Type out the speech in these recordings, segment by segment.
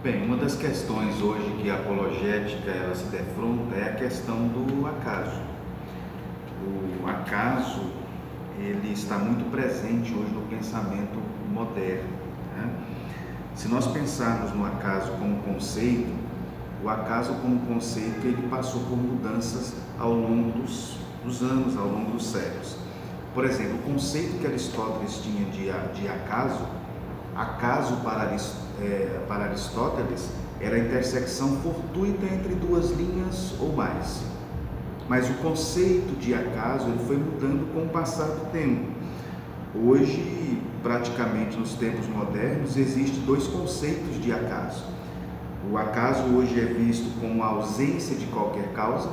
Bem, uma das questões hoje que a apologética ela se defronta é a questão do acaso. O acaso ele está muito presente hoje no pensamento moderno, né? Se nós pensarmos no acaso como conceito, o acaso como conceito ele passou por mudanças ao longo dos anos, ao longo dos séculos. Por exemplo, o conceito que Aristóteles tinha de acaso para Aristóteles era a intersecção fortuita entre duas linhas ou mais. Mas o conceito de acaso ele foi mudando com o passar do tempo. Hoje, praticamente nos tempos modernos, existem dois conceitos de acaso. O acaso hoje é visto como a ausência de qualquer causa.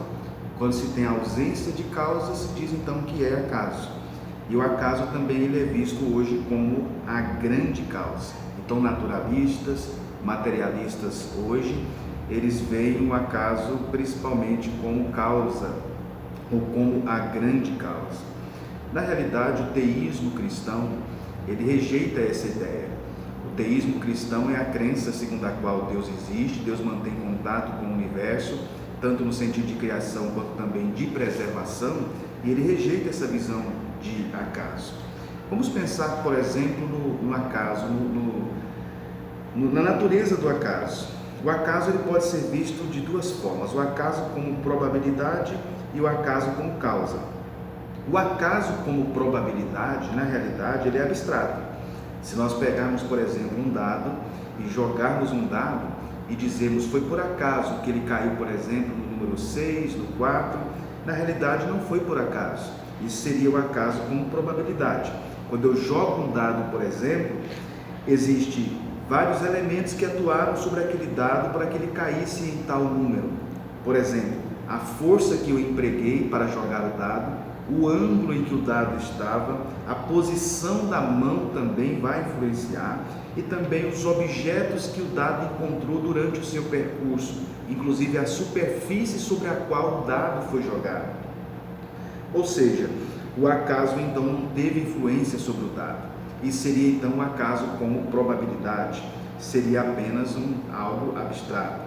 Quando se tem ausência de causa, se diz então que é acaso. E o acaso também ele é visto hoje como a grande causa. Então, naturalistas, materialistas hoje, eles veem o acaso principalmente como causa ou como a grande causa. Na realidade, o teísmo cristão, ele rejeita essa ideia. O teísmo cristão é a crença segundo a qual Deus existe, Deus mantém contato com o universo, tanto no sentido de criação quanto também de preservação, e ele rejeita essa visão de acaso. Vamos pensar, por exemplo, no acaso, na natureza do acaso. O acaso ele pode ser visto de duas formas, o acaso como probabilidade e o acaso como causa. O acaso como probabilidade, na realidade, ele é abstrato. Se nós pegarmos, por exemplo, um dado e jogarmos um dado e dizermos foi por acaso que ele caiu, por exemplo, no número 6, no 4, na realidade não foi por acaso. Isso seria o acaso como probabilidade. Quando eu jogo um dado, por exemplo, existem vários elementos que atuaram sobre aquele dado para que ele caísse em tal número. Por exemplo, a força que eu empreguei para jogar o dado, o ângulo em que o dado estava, a posição da mão também vai influenciar e também os objetos que o dado encontrou durante o seu percurso, inclusive a superfície sobre a qual o dado foi jogado. Ou seja, o acaso então não teve influência sobre o dado. Isso seria então um acaso como probabilidade, seria apenas algo abstrato.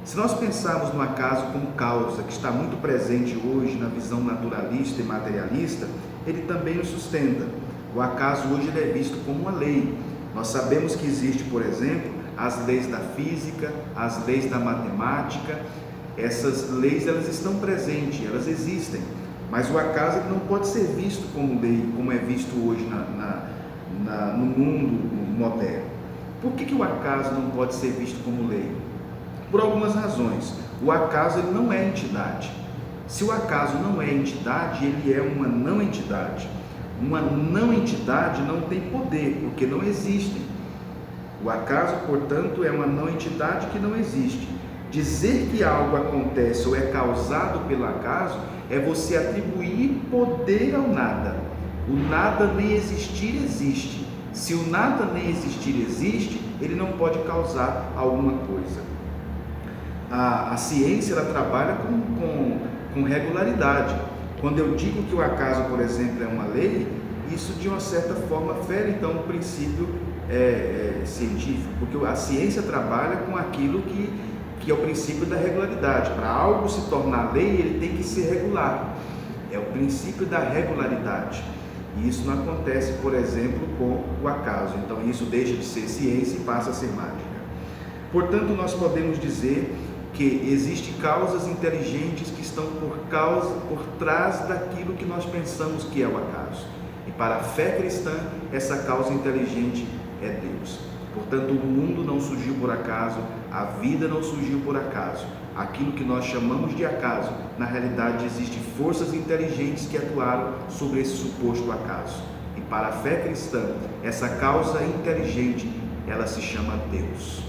Se nós pensarmos no acaso como causa, que está muito presente hoje na visão naturalista e materialista, ele também nos sustenta. O acaso hoje ele é visto como uma lei. Nós sabemos que existe, por exemplo, as leis da física, as leis da matemática. Essas leis elas estão presentes, elas existem. Mas o acaso ele não pode ser visto como lei, como é visto hoje no mundo moderno. Por que o acaso não pode ser visto como lei? Por algumas razões. O acaso ele não é entidade. Se o acaso não é entidade, ele é uma não entidade. Uma não entidade não tem poder, porque não existem. O acaso, portanto, é uma não entidade que não existe. Dizer que algo acontece ou é causado pelo acaso é você atribuir poder ao nada. O nada nem existir existe. Se o nada nem existir existe, ele não pode causar alguma coisa. A ciência ela trabalha com regularidade. Quando eu digo que o acaso, por exemplo, é uma lei, isso de uma certa forma fere então o princípio científico, porque a ciência trabalha com aquilo que é o princípio da regularidade. Para algo se tornar lei, ele tem que ser regular. É o princípio da regularidade. E isso não acontece, por exemplo, com o acaso. Então isso deixa de ser ciência e passa a ser mágica. Portanto, nós podemos dizer que existem causas inteligentes que estão por trás daquilo que nós pensamos que é o acaso. E para a fé cristã, essa causa inteligente é Deus. Portanto, o mundo não surgiu por acaso, a vida não surgiu por acaso. Aquilo que nós chamamos de acaso, na realidade existem forças inteligentes que atuaram sobre esse suposto acaso. E para a fé cristã, essa causa inteligente, ela se chama Deus.